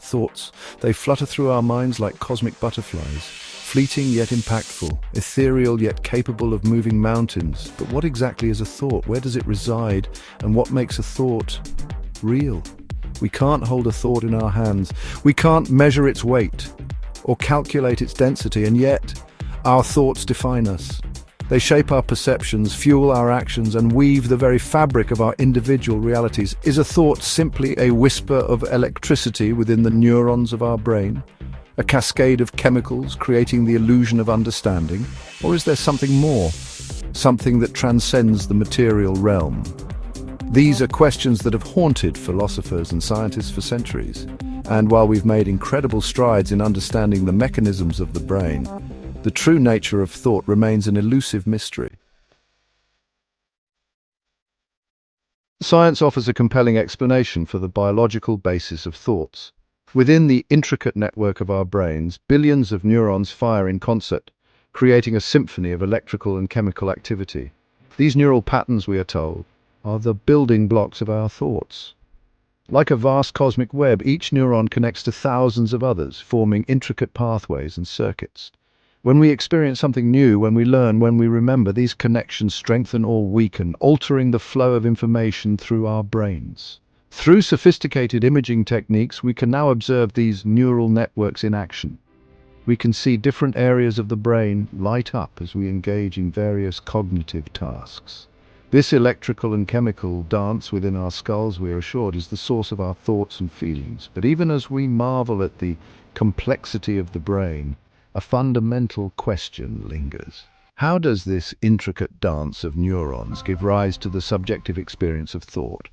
Thoughts, they flutter through our minds like cosmic butterflies, fleeting yet impactful, ethereal yet capable of moving mountains. But what exactly is a thought? Where does it reside? And what makes a thought real? We can't hold a thought in our hands. We can't measure its weight or calculate its density, and yet our thoughts define us. They shape our perceptions, fuel our actions, and weave the very fabric of our individual realities. Is a thought simply a whisper of electricity within the neurons of our brain? A cascade of chemicals creating the illusion of understanding? Or is there something more? Something that transcends the material realm? These are questions that have haunted philosophers and scientists for centuries. And while we've made incredible strides in understanding the mechanisms of the brain, the true nature of thought remains an elusive mystery. Science offers a compelling explanation for the biological basis of thoughts. Within the intricate network of our brains, billions of neurons fire in concert, creating a symphony of electrical and chemical activity. These neural patterns, we are told, are the building blocks of our thoughts. Like a vast cosmic web, each neuron connects to thousands of others, forming intricate pathways and circuits. When we experience something new, when we learn, when we remember, these connections strengthen or weaken, altering the flow of information through our brains. Through sophisticated imaging techniques, we can now observe these neural networks in action. We can see different areas of the brain light up as we engage in various cognitive tasks. This electrical and chemical dance within our skulls, we are assured, is the source of our thoughts and feelings. But even as we marvel at the complexity of the brain, a fundamental question lingers. How does this intricate dance of neurons give rise to the subjective experience of thought?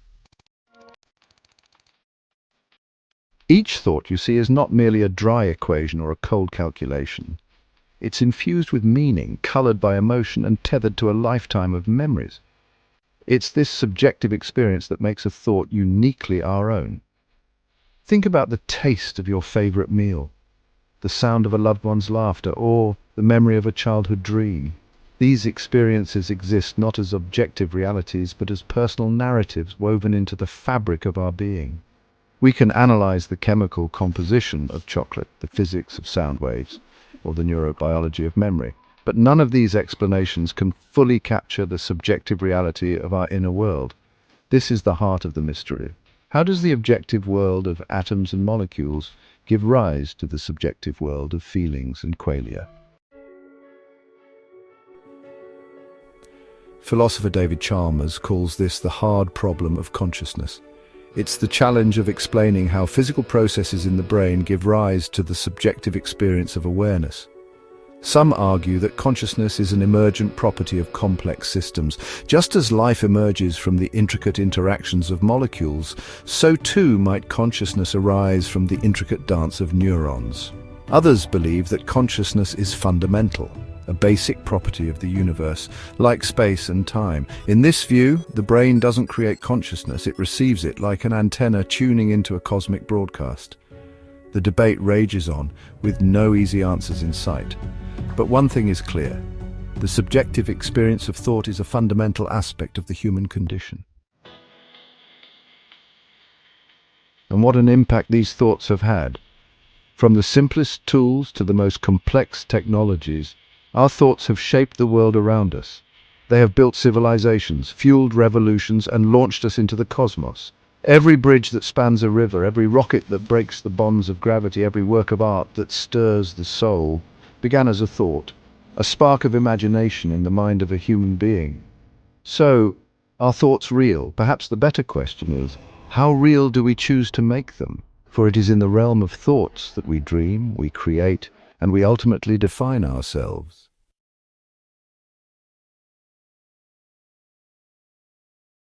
Each thought, you see, is not merely a dry equation or a cold calculation. It's infused with meaning, colored by emotion, and tethered to a lifetime of memories. It's this subjective experience that makes a thought uniquely our own. Think about the taste of your favorite meal, the sound of a loved one's laughter, or the memory of a childhood dream. These experiences exist not as objective realities, but as personal narratives woven into the fabric of our being. We can analyze the chemical composition of chocolate, the physics of sound waves, or the neurobiology of memory. But none of these explanations can fully capture the subjective reality of our inner world. This is the heart of the mystery. How does the objective world of atoms and molecules give rise to the subjective world of feelings and qualia? Philosopher David Chalmers calls this the hard problem of consciousness. It's the challenge of explaining how physical processes in the brain give rise to the subjective experience of awareness. Some argue that consciousness is an emergent property of complex systems. Just as life emerges from the intricate interactions of molecules, so too might consciousness arise from the intricate dance of neurons. Others believe that consciousness is fundamental, a basic property of the universe, like space and time. In this view, the brain doesn't create consciousness, it receives it like an antenna tuning into a cosmic broadcast. The debate rages on, with no easy answers in sight. But one thing is clear: the subjective experience of thought is a fundamental aspect of the human condition. And what an impact these thoughts have had. From the simplest tools to the most complex technologies, our thoughts have shaped the world around us. They have built civilizations, fueled revolutions, and launched us into the cosmos. Every bridge that spans a river, every rocket that breaks the bonds of gravity, every work of art that stirs the soul, began as a thought, a spark of imagination in the mind of a human being. So, are thoughts real? Perhaps the better question is, how real do we choose to make them? For it is in the realm of thoughts that we dream, we create, and we ultimately define ourselves.